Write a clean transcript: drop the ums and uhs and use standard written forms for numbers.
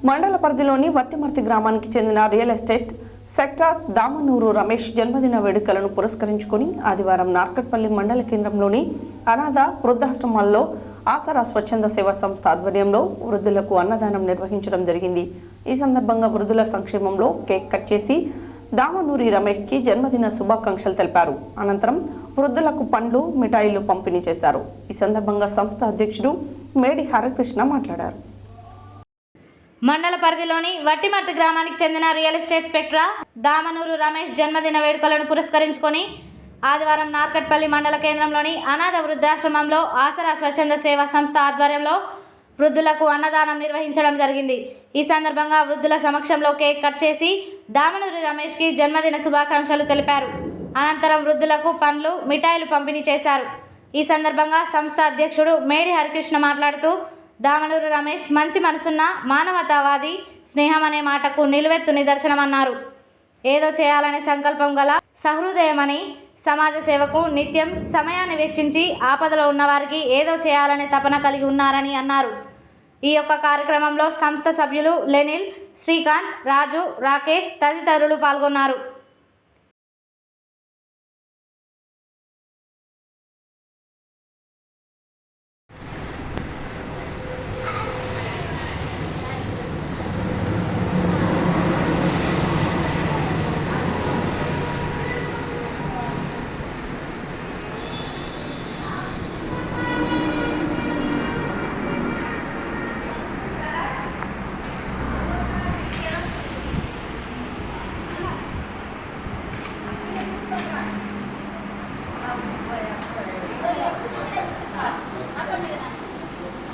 మండల పరిధిలోని వట్టిమర్తి గ్రామానికి చెందిన రియల్ ఎస్టేట్ సెక్టార్ దామనూరు రమేష్ జన్మదిన వేడుకలను పురస్కరించుకుని ఆదివారం నార్కట్పల్లి మండల కేంద్రంలోని అనాథ వృద్ధాశ్రమాల్లో ఆసరా స్వచ్ఛంద సేవా సంస్థ ఆధ్వర్యంలో వృద్ధులకు అన్నదానం నిర్వహించడం జరిగింది. ఈ సందర్భంగా వృద్ధుల సంక్షేమంలో కేక్ కట్ చేసి దామనూరి రమేష్కి జన్మదిన శుభాకాంక్షలు తెలిపారు. అనంతరం వృద్ధులకు పండ్లు, మిఠాయిలు పంపిణీ చేశారు. ఈ సందర్భంగా సంస్థ అధ్యక్షుడు మేడి హరికృష్ణ మాట్లాడారు. మండల పరిధిలోని వట్టిమర్తి గ్రామానికి చెందిన రియల్ ఎస్టేట్ స్పెక్ట్రా దామనూరు రమేష్ జన్మదిన వేడుకలను పురస్కరించుకొని ఆదివారం నార్కట్పల్లి మండల కేంద్రంలోని అనాథ వృద్ధాశ్రమంలో ఆసరా స్వచ్ఛంద సేవా సంస్థ ఆధ్వర్యంలో వృద్ధులకు అన్నదానం నిర్వహించడం జరిగింది. ఈ సందర్భంగా వృద్ధుల సమక్షంలో కేక్ కట్ చేసి దామనూరి రమేష్కి జన్మదిన శుభాకాంక్షలు తెలిపారు. అనంతరం వృద్ధులకు పండ్లు, మిఠాయిలు పంపిణీ చేశారు. ఈ సందర్భంగా సంస్థ అధ్యక్షుడు మేడి హరికృష్ణ మాట్లాడుతూ దామనూరు రమేష్ మంచి మనసున్న మానవతావాది, స్నేహం అనే మాటకు నిలువెత్తు నిదర్శనమన్నారు. ఏదో చేయాలనే సంకల్పం గల సహృదయమని, సమాజ సేవకు నిత్యం సమయాన్ని వెచ్చించి ఆపదలో ఉన్నవారికి ఏదో చేయాలనే తపన కలిగి ఉన్నారని అన్నారు. ఈ యొక్క కార్యక్రమంలో సంస్థ సభ్యులు లెనిల్, శ్రీకాంత్, రాజు, రాకేష్ తదితరులు పాల్గొన్నారు.